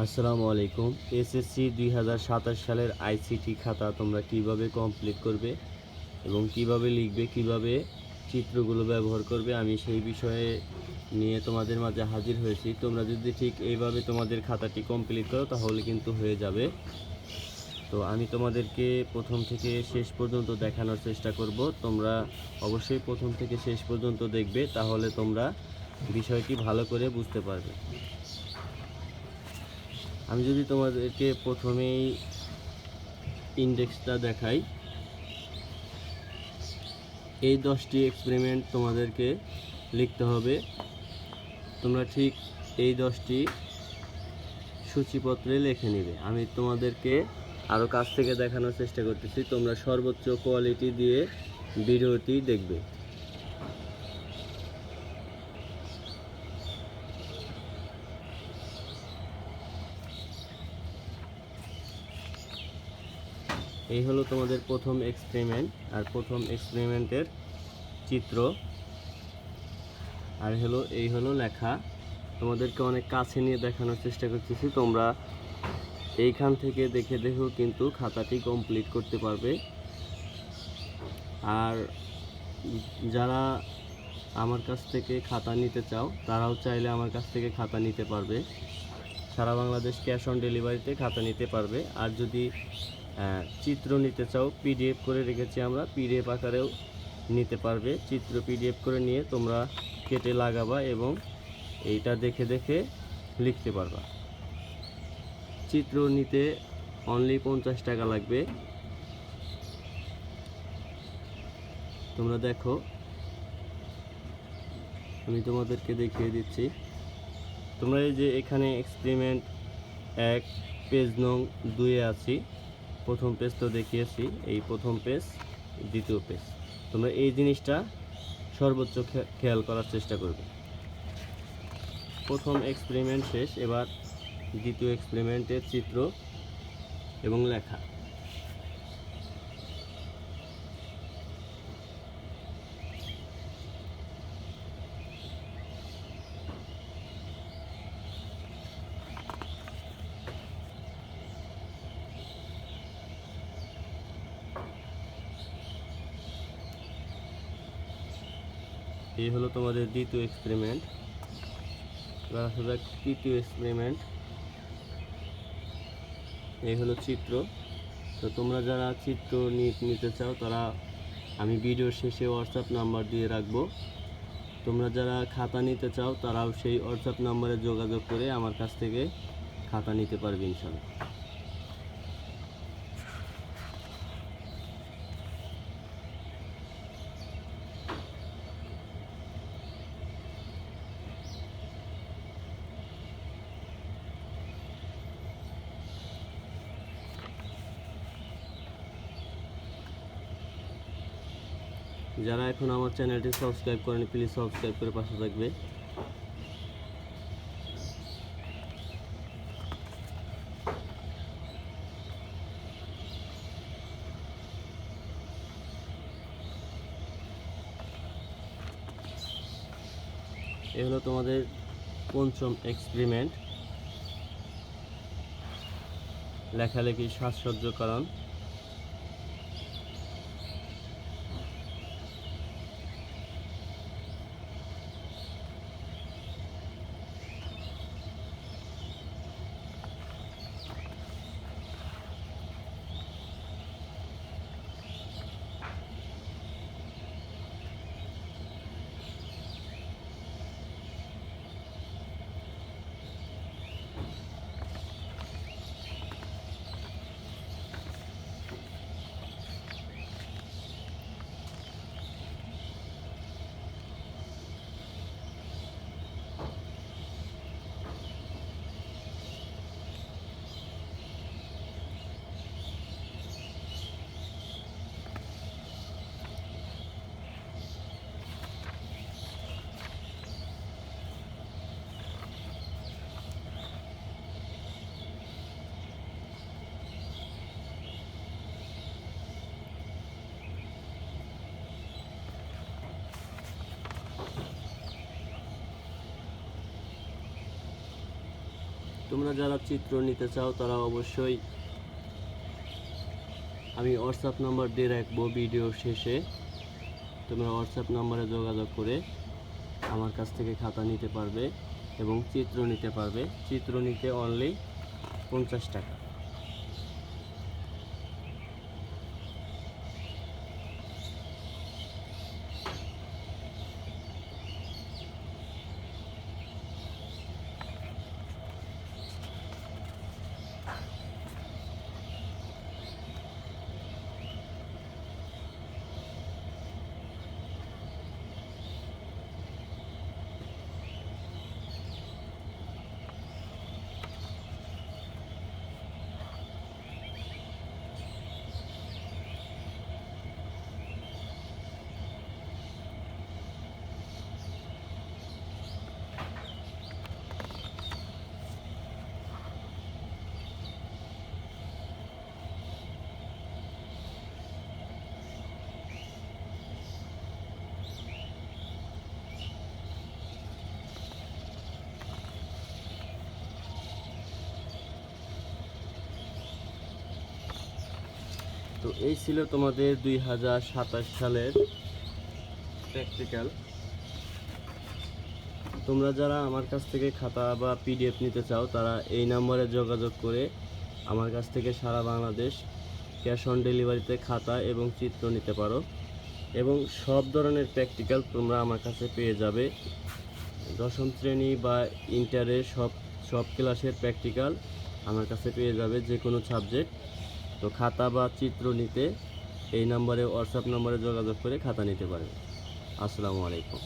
আসসালামু আলাইকুম। এসএসসি 2027 সালের আইসিটি খাতা তোমরা কিভাবে কমপ্লিট করবে এবং কিভাবে লিখবে, কিভাবে চিত্রগুলো ব্যবহার করবে, আমি সেই বিষয়ে নিয়ে তোমাদের মাঝে হাজির হয়েছি। তোমরা যদি ঠিক এইভাবে তোমাদের খাতাটি কমপ্লিট করো তাহলে কিন্তু হয়ে যাবে। তো আমি তোমাদেরকে প্রথম থেকে শেষ পর্যন্ত দেখানোর চেষ্টা করব। তোমরা অবশ্যই প্রথম থেকে শেষ পর্যন্ত দেখবে, তাহলে তোমরা বিষয়টি ভালো করে বুঝতে পারবে। আমি যদি তোমাদেরকে প্রথমেই ইন্ডেক্সটা দেখাই, এই 10টি এক্সপেরিমেন্ট তোমাদেরকে লিখতে হবে। তোমরা ঠিক এই 10টি সূচিপত্রে লিখে নেবে। আমি তোমাদেরকে আরও কাছ থেকে দেখানোর চেষ্টা করতেছি, তোমরা সর্বোচ্চ কোয়ালিটি দিয়ে ভিডিওটি দেখবে। এই হলো তোমাদের প্রথম এক্সপেরিমেন্ট, আর প্রথম এক্সপেরিমেন্টের চিত্র, আর এই হলো লেখা। তোমাদেরকে অনেক কাছে নিয়ে দেখানোর চেষ্টা করতেছি, তোমরা এইখান থেকে দেখে দেখেও কিন্তু খাতাটি কমপ্লিট করতে পারবে। আর যারা আমার কাছ থেকে খাতা নিতে চাও তারাও চাইলে আমার কাছ থেকে খাতা নিতে পারবে। সারা বাংলাদেশ ক্যাশ অন ডেলিভারিতে খাতা নিতে পারবে। আর যদি চিত্র নিতে চাও, পিডিএফ করে রেখেছি আমরা, পিডিএফ আকারেও নিতে পারবে। চিত্র পিডিএফ করে নিয়ে তোমরা কেটে লাগাবা এবং এইটা দেখে দেখে লিখতে পারবা। চিত্র নিতে অনলি 50 টাকা লাগবে। তোমরা দেখো, আমি তোমাদেরকে দেখিয়ে দিচ্ছি। তোমরা এই যে এখানে এক্সপেরিমেন্ট 1 পেজ নং 2-এ আছি। প্রথম পেজ তো দেখিয়েছি, এই প্রথম পেজ, দ্বিতীয় পেজ। তোমরা এই জিনিসটা সর্বোচ্চ খেয়াল করার চেষ্টা করবে। প্রথম এক্সপেরিমেন্ট শেষ, এবার দ্বিতীয় এক্সপেরিমেন্টের চিত্র এবং লেখা। এই হলো তোমাদের দ্বিতীয় এক্সপেরিমেন্ট। এবার আসা যাক তৃতীয় এক্সপেরিমেন্ট। এই হলো চিত্র। তো তোমরা যারা চিত্র নিতে চাও তারা আমি ভিডিওর শেষে হোয়াটসঅ্যাপ নাম্বার দিয়ে রাখবো। তোমরা যারা খাতা নিতে চাও তারাও সেই হোয়াটসঅ্যাপ নাম্বারে যোগাযোগ করে আমার কাছ থেকে খাতা নিতে পারবে ইনশাআল্লাহ। যারা এখন আমার চ্যানেলটি সাবস্ক্রাইব করেনি প্লিজ সাবস্ক্রাইব করে পাশে থাকবে। এ হলো তোমাদের পঞ্চম এক্সপেরিমেন্ট, লেখালেখি সাজসজ্জাকরণ। তোমরা যারা চিত্র নিতে চাও তারা অবশ্যই আমি হোয়াটসঅ্যাপ নাম্বার দিয়ে রাখবো ভিডিও শেষে। তোমরা হোয়াটসঅ্যাপ নাম্বারে যোগাযোগ করে আমার কাছ থেকে খাতা নিতে পারবে এবং চিত্র নিতে পারবে। চিত্র নিতে অনলি 50 টাকা। তো এই ছিল তোমাদের 2027 সালের প্র্যাকটিক্যাল। তোমরা যারা আমার কাছ থেকে খাতা বা পিডিএফ নিতে চাও তারা এই নম্বরে যোগাযোগ করে আমার কাছ থেকে সারা বাংলাদেশ ক্যাশ অন ডেলিভারিতে খাতা এবং চিত্র নিতে পারো। এবং সব ধরনের প্র্যাকটিক্যাল তোমরা আমার কাছে পেয়ে যাবে। দশম শ্রেণী বা ইন্টারের সব ক্লাসের প্র্যাকটিক্যাল আমার কাছে পেয়ে যাবে, যে কোনো সাবজেক্ট। তো খাতা বা চিত্র নিতে এই নম্বরে হোয়াটসঅ্যাপ নম্বরে যোগাযোগ করে খাতা নিতে পারবে। আসসালামু আলাইকুম।